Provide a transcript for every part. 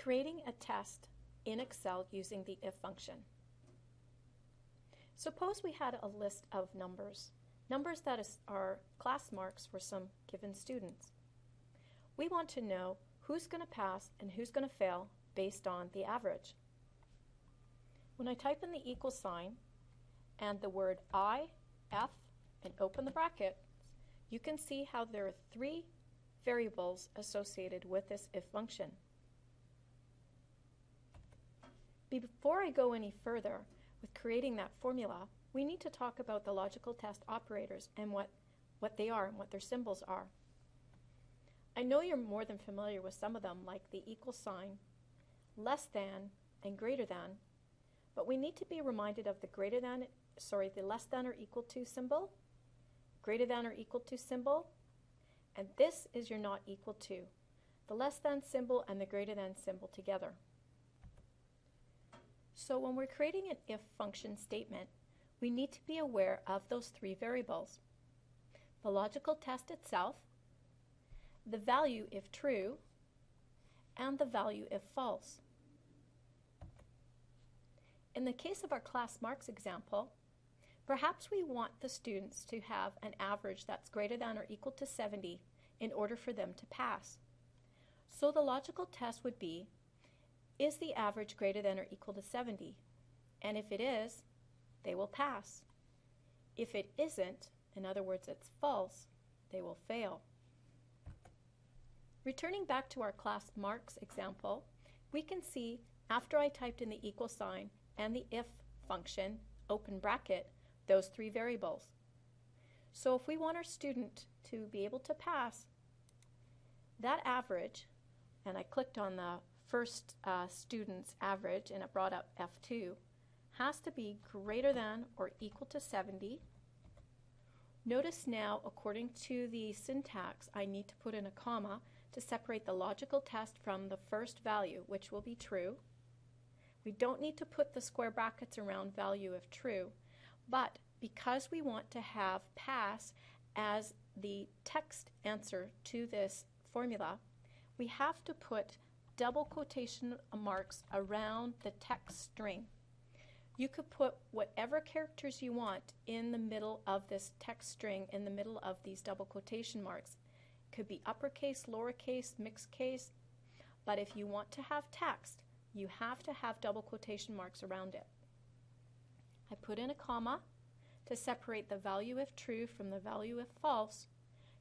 Creating a test in Excel using the if function. Suppose we had a list of numbers that are class marks for some given students. We want to know who's going to pass and who's going to fail based on the average. When I type in the equal sign and the word I, F, and open the brackets, you can see how there are three variables associated with this if function. Before I go any further with creating that formula, we need to talk about the logical test operators and what they are and what their symbols are. I know you're more than familiar with some of them, like the equal sign, less than, and greater than, but we need to be reminded of the less than or equal to symbol, greater than or equal to symbol, and this is your not equal to, the less than symbol and the greater than symbol together. So when we're creating an if function statement, we need to be aware of those three variables: the logical test itself, the value if true, and the value if false. In the case of our class marks example, perhaps we want the students to have an average that's greater than or equal to 70 in order for them to pass. So the logical test would be, is the average greater than or equal to 70? And if it is, they will pass. If it isn't, in other words it's false, they will fail. Returning back to our class marks example, we can see after I typed in the equal sign and the if function, open bracket, those three variables. So if we want our student to be able to pass, that average, and I clicked on the first student's average and it brought up F2, has to be greater than or equal to 70. Notice now, according to the syntax, I need to put in a comma to separate the logical test from the first value, which will be true. We don't need to put the square brackets around value if true, but because we want to have pass as the text answer to this formula, we have to put double quotation marks around the text string. You could put whatever characters you want in the middle of this text string, in the middle of these double quotation marks. It could be uppercase, lowercase, mixed case, but if you want to have text, you have to have double quotation marks around it. I put in a comma to separate the value if true from the value if false.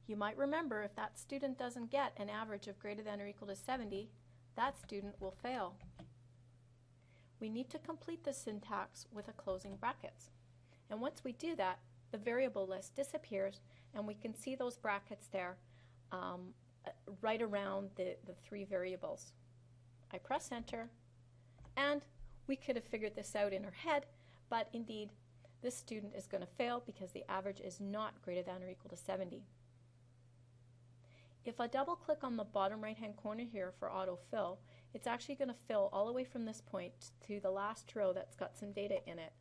You might remember if that student doesn't get an average of greater than or equal to 70, that student will fail. We need to complete the syntax with a closing brackets. And once we do that, the variable list disappears and we can see those brackets there right around the three variables. I press enter, and we could have figured this out in our head, but indeed this student is going to fail because the average is not greater than or equal to 70. If I double click on the bottom right hand corner here for autofill, it's actually going to fill all the way from this point to the last row that's got some data in it.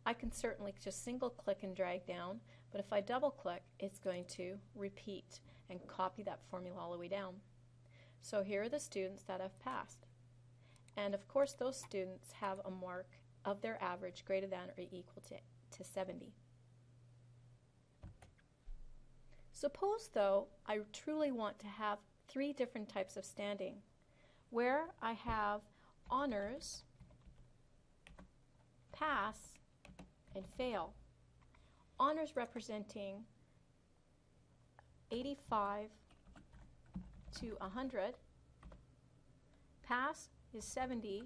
I can certainly just single click and drag down, but if I double click, it's going to repeat and copy that formula all the way down. So here are the students that have passed. And of course those students have a mark of their average greater than or equal to 70. Suppose though I truly want to have three different types of standing, where I have honors, pass, and fail. Honors representing 85 to 100, pass is 70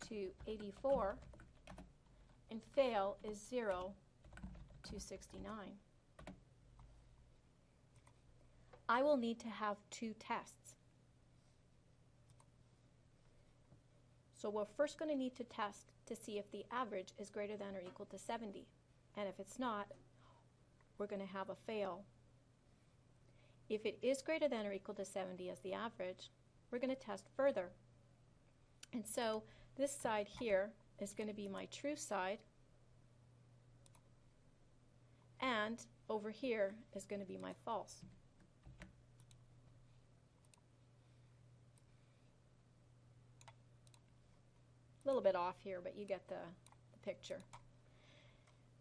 to 84, and fail is 0 to 69. I will need to have two tests. So we're first going to need to test to see if the average is greater than or equal to 70. And if it's not, we're going to have a fail. If it is greater than or equal to 70 as the average, we're going to test further. And so this side here is going to be my true side, and over here is going to be my false. A little bit off here, but you get the picture.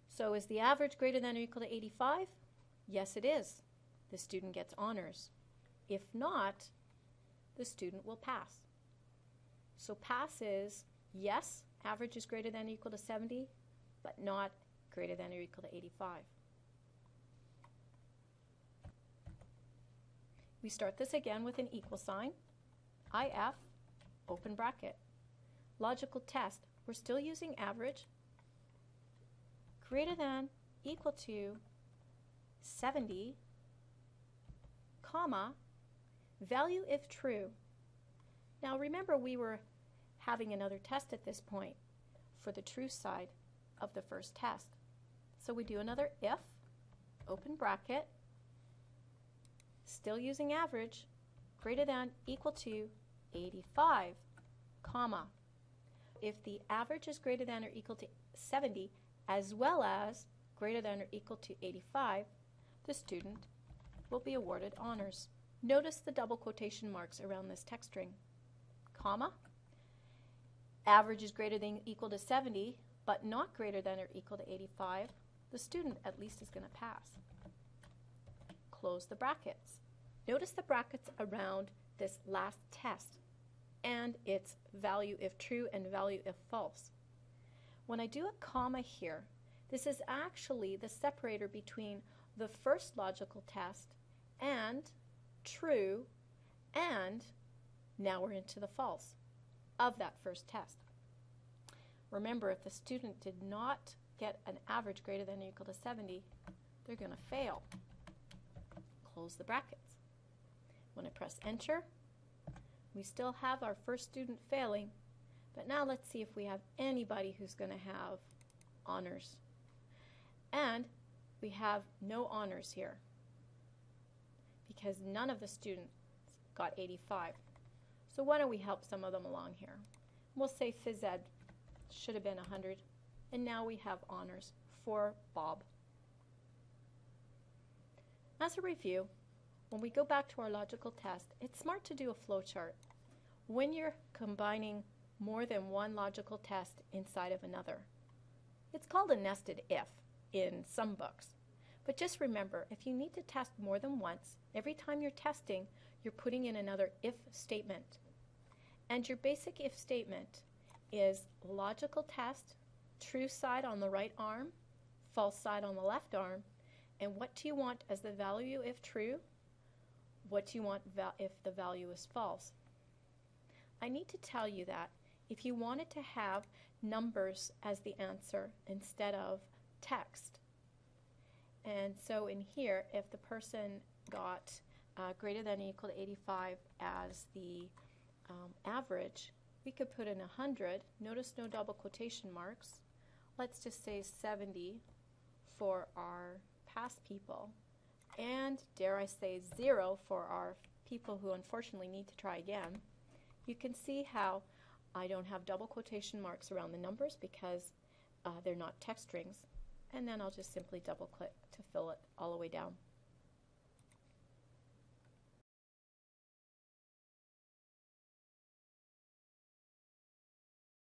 So is the average greater than or equal to 85? Yes, it is. The student gets honors. If not, the student will pass. So pass is yes, average is greater than or equal to 70, but not greater than or equal to 85. We start this again with an equal sign. IF, open bracket. Logical test, we're still using average. Greater than, equal to 70, comma, value if true. Now remember, we were having another test at this point for the true side of the first test. So we do another if, open bracket, still using average, greater than, equal to 85, comma. If the average is greater than or equal to 70, as well as greater than or equal to 85, the student will be awarded honors. Notice the double quotation marks around this text string. Comma, average is greater than or equal to 70, but not greater than or equal to 85, the student at least is going to pass. Close the brackets. Notice the brackets around this last test and its value if true and value if false. When I do a comma here, this is actually the separator between the first logical test and true, and now we're into the false of that first test. Remember, if the student did not get an average greater than or equal to 70, they're going to fail. Close the brackets. When I press enter, we still have our first student failing, but now let's see if we have anybody who's going to have honors. And we have no honors here because none of the students got 85. So why don't we help some of them along here? We'll say phys ed should have been 100, and now we have honors for Bob. As a review, when we go back to our logical test, it's smart to do a flow chart when you're combining more than one logical test inside of another. It's called a nested if in some books. But just remember, if you need to test more than once, every time you're testing, you're putting in another if statement. And your basic if statement is logical test, true side on the right arm, false side on the left arm, and what do you want as the value if true? What do you want if the value is false? I need to tell you that if you wanted to have numbers as the answer instead of text, and so in here, if the person got greater than or equal to 85 as the average, we could put in 100. Notice no double quotation marks. Let's just say 70 for our past people, and dare I say 0 for our people who unfortunately need to try again. You can see how I don't have double quotation marks around the numbers because they're not text strings, and then I'll just simply double click to fill it all the way down.